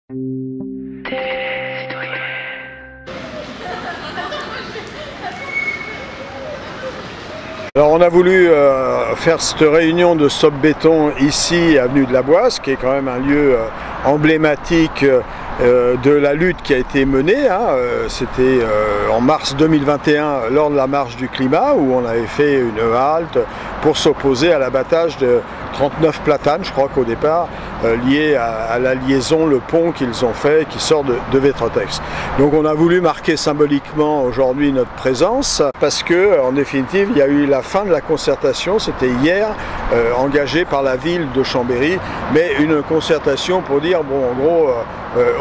Alors on a voulu faire cette réunion de Stop Béton ici, avenue de la Boisse, qui est quand même un lieu emblématique de la lutte qui a été menée. C'était en mars 2021 lors de la marche du climat où on avait fait une halte pour s'opposer à l'abattage de 39 platanes, je crois qu'au départ, lié à la liaison, le pont qu'ils ont fait, qui sort de Vétrotex. Donc on a voulu marquer symboliquement aujourd'hui notre présence, parce que en définitive, il y a eu la fin de la concertation, c'était hier, engagée par la ville de Chambéry, mais une concertation pour dire, bon, en gros,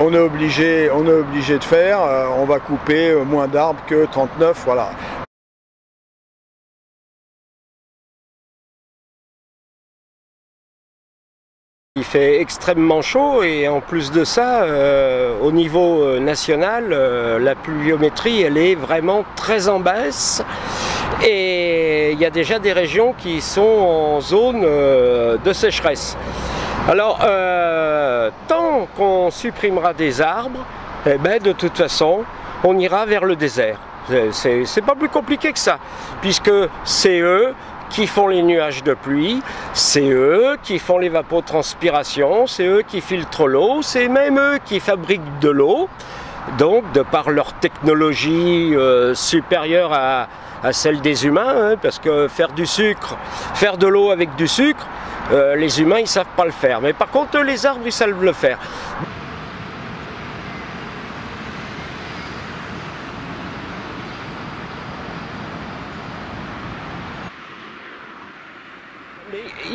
on est obligé de faire, on va couper moins d'arbres que 39, voilà. Il fait extrêmement chaud et en plus de ça, au niveau national, la pluviométrie elle est vraiment très en baisse et il y a déjà des régions qui sont en zone de sécheresse. Alors, tant qu'on supprimera des arbres, eh ben, de toute façon, on ira vers le désert. C'est pas plus compliqué que ça, puisque c'est eux qui font les nuages de pluie, c'est eux qui font l'évapotranspiration, c'est eux qui filtrent l'eau, c'est même eux qui fabriquent de l'eau. Donc, de par leur technologie supérieure à celle des humains, parce que faire du sucre, faire de l'eau avec du sucre, les humains ils savent pas le faire. Mais par contre, les arbres ils savent le faire.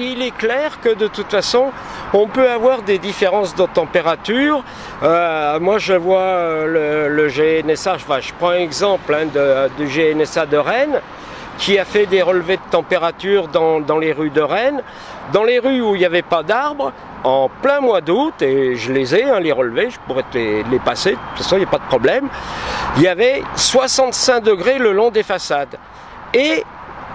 Il est clair que de toute façon, on peut avoir des différences de température. Moi, je vois le GNSA, je prends un exemple du GNSA de Rennes, qui a fait des relevés de température dans les rues de Rennes. Dans les rues où il n'y avait pas d'arbres, en plein mois d'août, et je les ai, les relevés, je pourrais les passer, de toute façon, il n'y a pas de problème, il y avait 65 degrés le long des façades. Et,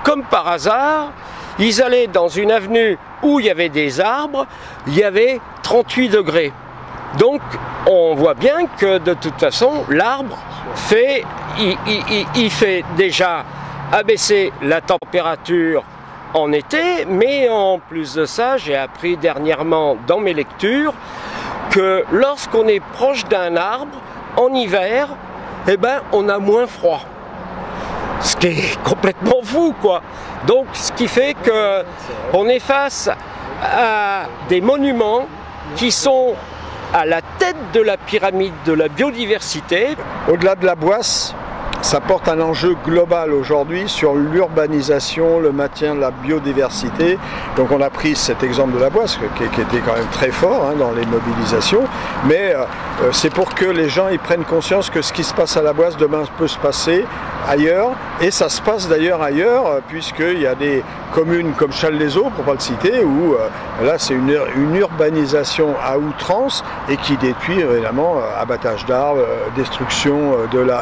comme par hasard, ils allaient dans une avenue où il y avait des arbres, il y avait 38 degrés. Donc on voit bien que de toute façon l'arbre fait déjà abaisser la température en été, mais en plus de ça, j'ai appris dernièrement dans mes lectures que lorsqu'on est proche d'un arbre, en hiver, eh ben, on a moins froid. Ce qui est complètement fou, quoi. Donc, ce qui fait qu'on est face à des monuments qui sont à la tête de la pyramide de la biodiversité. Au-delà de la Boisse, ça porte un enjeu global aujourd'hui sur l'urbanisation, le maintien de la biodiversité. Donc on a pris cet exemple de la Boisse qui était quand même très fort dans les mobilisations, mais c'est pour que les gens ils prennent conscience que ce qui se passe à la Boisse demain peut se passer ailleurs, et ça se passe d'ailleurs ailleurs, puisqu'il y a des communes comme Challes-les-Eaux, pour ne pas le citer, où là c'est une urbanisation à outrance et qui détruit évidemment abattage d'arbres, destruction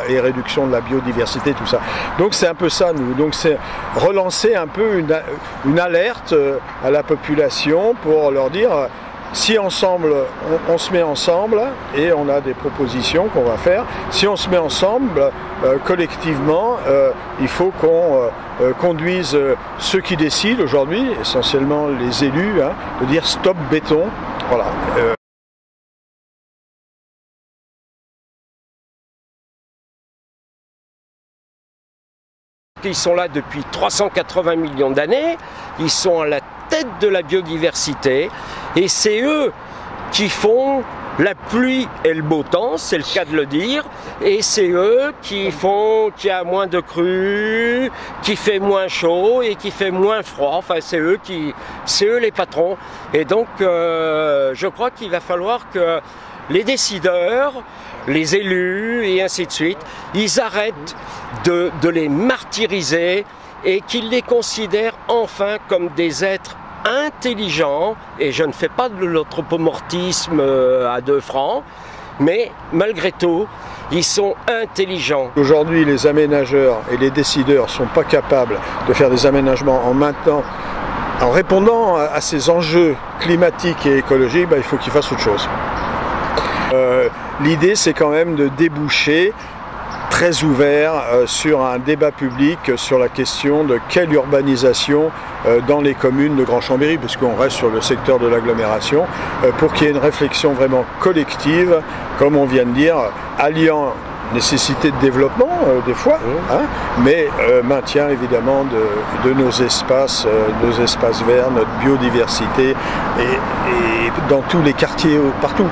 et réduction de la biodiversité, tout ça. Donc c'est un peu ça, nous. Donc c'est relancer un peu une alerte à la population pour leur dire si ensemble, on se met ensemble, et on a des propositions qu'on va faire, si on se met ensemble, collectivement, il faut qu'on conduise ceux qui décident aujourd'hui, essentiellement les élus, de dire stop béton. Voilà. Ils sont là depuis 380 millions d'années, ils sont à la tête de la biodiversité et c'est eux qui font la pluie et le beau temps, c'est le cas de le dire, et c'est eux qui font qu'il y a moins de crues, qui fait moins chaud et qui fait moins froid, enfin c'est eux les patrons. Et donc je crois qu'il va falloir que les décideurs, les élus et ainsi de suite, ils arrêtent de les martyriser et qu'ils les considèrent enfin comme des êtres intelligents, et je ne fais pas de l'anthropomorphisme à 2 francs, mais malgré tout, ils sont intelligents. Aujourd'hui, les aménageurs et les décideurs ne sont pas capables de faire des aménagements en répondant à ces enjeux climatiques et écologiques, il faut qu'ils fassent autre chose. L'idée, c'est quand même de déboucher très ouvert sur un débat public sur la question de quelle urbanisation dans les communes de Grand Chambéry, puisqu'on reste sur le secteur de l'agglomération, pour qu'il y ait une réflexion vraiment collective, comme on vient de dire, alliant nécessité de développement des fois, hein, mais maintien évidemment de nos espaces verts, notre biodiversité et dans tous les quartiers, partout.